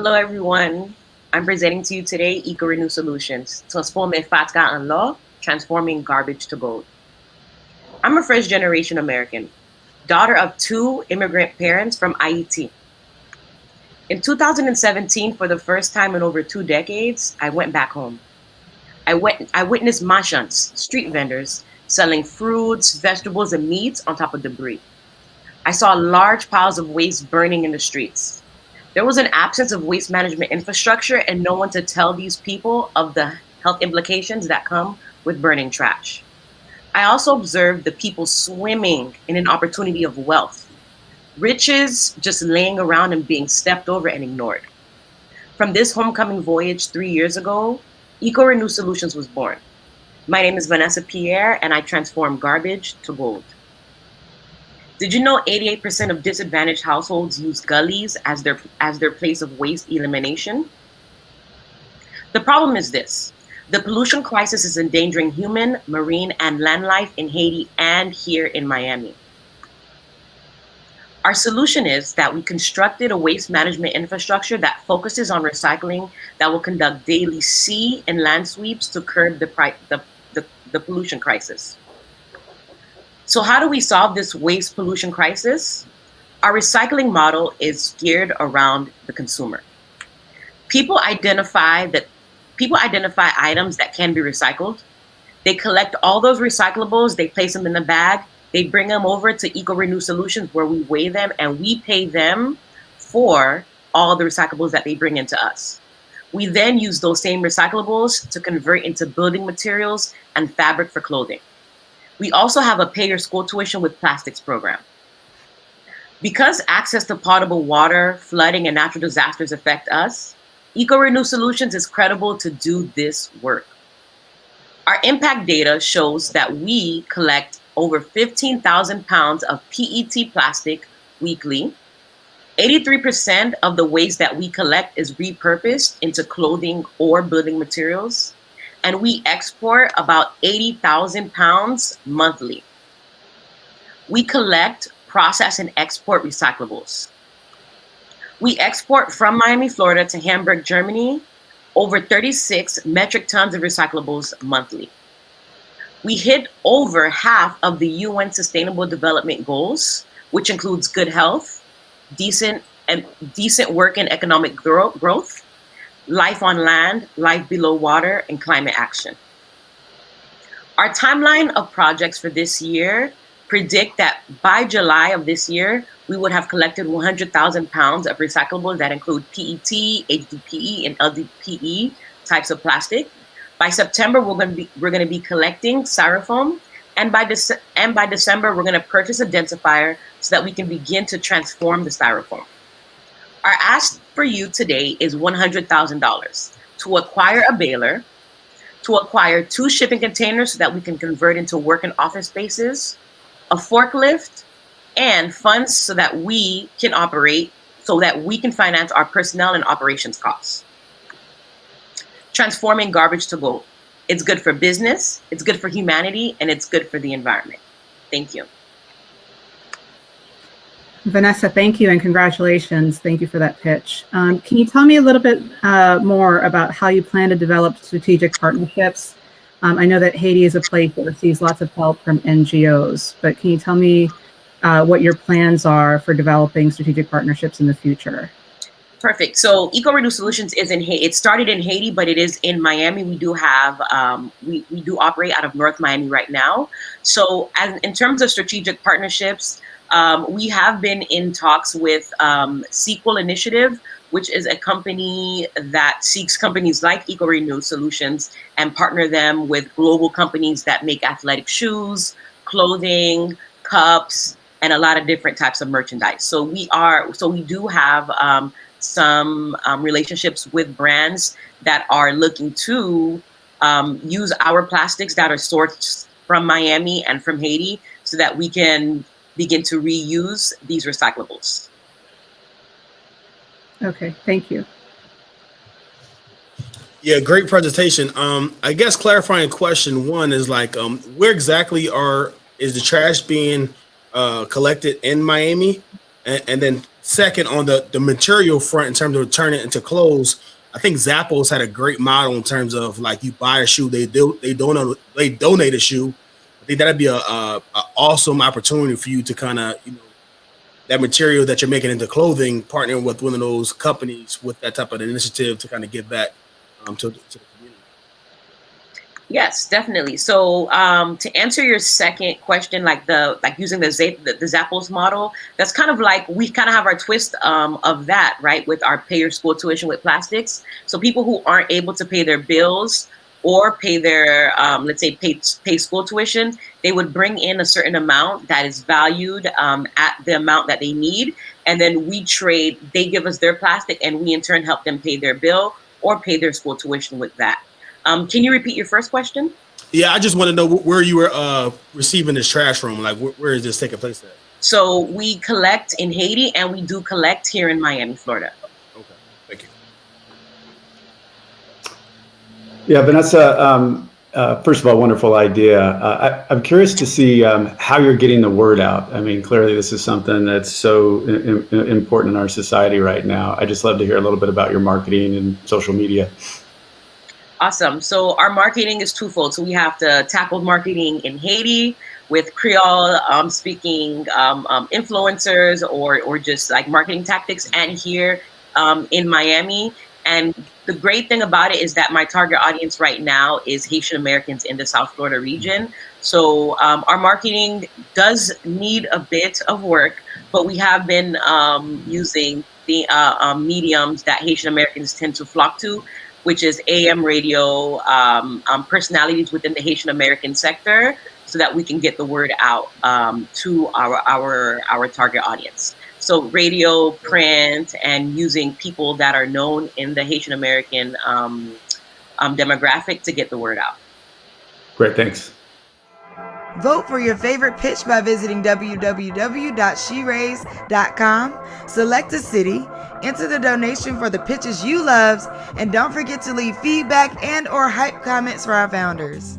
Hello, everyone. I'm presenting to you today EcoRenew Solutions, transformer FATCA en law, transforming garbage to gold. I'm a first-generation American, daughter of two immigrant parents from Haiti. In 2017, for the first time in over 2 decades, I went back home. I witnessed marchands, street vendors, selling fruits, vegetables, and meats on top of debris. I saw large piles of waste burning in the streets. There was an absence of waste management infrastructure and no one to tell these people of the health implications that come with burning trash. I also observed the people swimming in an opportunity of wealth, riches just laying around and being stepped over and ignored. From this homecoming voyage 3 years ago, EcoRenew Solutions was born. My name is Vanessa Pierre, and I transform garbage to gold. Did you know 88% of disadvantaged households use gullies as their place of waste elimination? The problem is this. The pollution crisis is endangering human, marine, and land life in Haiti and here in Miami. Our solution is that we constructed a waste management infrastructure that focuses on recycling, that will conduct daily sea and land sweeps to curb the pollution crisis. So how do we solve this waste pollution crisis? Our recycling model is geared around the consumer. People identify items that can be recycled. They collect all those recyclables, they place them in the bag, they bring them over to EcoRenew Solutions where we weigh them and we pay them for all the recyclables that they bring into us. We then use those same recyclables to convert into building materials and fabric for clothing. We also have a pay your school tuition with plastics program. Because access to potable water, flooding, and natural disasters affect us, EcoRenew Solutions is credible to do this work. Our impact data shows that we collect over 15,000 pounds of PET plastic weekly. 83% of the waste that we collect is repurposed into clothing or building materials. And we export about 80,000 pounds monthly. We collect, process, and export recyclables. We export from Miami, Florida to Hamburg, Germany, over 36 metric tons of recyclables monthly. We hit over half of the UN Sustainable Development Goals, which includes good health, decent work and economic growth, life on land, life below water, and climate action. Our timeline of projects for this year predict that by July of this year, we would have collected 100,000 pounds of recyclables that include PET, HDPE, and LDPE types of plastic. By September, we're going to be collecting styrofoam, and by December, we're going to purchase a densifier so that we can begin to transform the styrofoam. Our ask for you today is $100,000 to acquire a baler, to acquire 2 shipping containers so that we can convert into work and office spaces, a forklift, and funds so that we can operate, so that we can finance our personnel and operations costs. Transforming garbage to gold. It's good for business, it's good for humanity, and it's good for the environment. Thank you. Vanessa, thank you and congratulations. Thank you for that pitch. Can you tell me a little bit more about how you plan to develop strategic partnerships? I know that Haiti is a place that receives lots of help from NGOs, but can you tell me what your plans are for developing strategic partnerships in the future? Perfect. So EcoRenew Solutions is in Haiti. It started in Haiti, but it is in Miami. We do have, we do operate out of North Miami right now. So in terms of strategic partnerships, we have been in talks with Sequel Initiative, which is a company that seeks companies like EcoRenew Solutions and partner them with global companies that make athletic shoes, clothing, cups, and a lot of different types of merchandise. So we do have some relationships with brands that are looking to use our plastics that are sourced from Miami and from Haiti so that we can begin to reuse these recyclables. Okay, thank you. Yeah, great presentation. I guess clarifying question one is like, where exactly is the trash being collected in Miami? And then Second, on the material front, in terms of turning it into clothes, I think Zappos had a great model in terms of like you buy a shoe, they donate a shoe. I think that'd be a awesome opportunity for you to kind of, you know, that material that you're making into clothing, partnering with one of those companies with that type of initiative to kind of give back to the community. Yes, definitely. So to answer your second question, like using the Zappos model, that's kind of like we kind of have our twist of that, right? With our pay your school tuition with plastics. So people who aren't able to pay their bills or pay their let's say pay school tuition, they would bring in a certain amount that is valued at the amount that they need, and then we trade. They give us their plastic, and we in turn help them pay their bill or pay their school tuition with that. Can you repeat your first question? Yeah, I just want to know where you were receiving this trash from. Like, where is this taking place at? So we collect in Haiti, and we do collect here in Miami, Florida. Okay, thank you. Yeah, Vanessa, first of all, wonderful idea. I'm curious to see how you're getting the word out. I mean, clearly this is something that's so important in our society right now. I just love to hear a little bit about your marketing and social media. Awesome. So our marketing is twofold. So we have to tackle marketing in Haiti with Creole speaking influencers or just like marketing tactics, and here in Miami. And the great thing about it is that my target audience right now is Haitian Americans in the South Florida region. So our marketing does need a bit of work, but we have been using the mediums that Haitian Americans tend to flock to, which is AM radio, personalities within the Haitian American sector, so that we can get the word out to our target audience. So radio, print, and using people that are known in the Haitian American demographic to get the word out. Great, thanks. Vote for your favorite pitch by visiting www.sheraise.com. Select a city, enter the donation for the pitches you love, and don't forget to leave feedback and/or hype comments for our founders.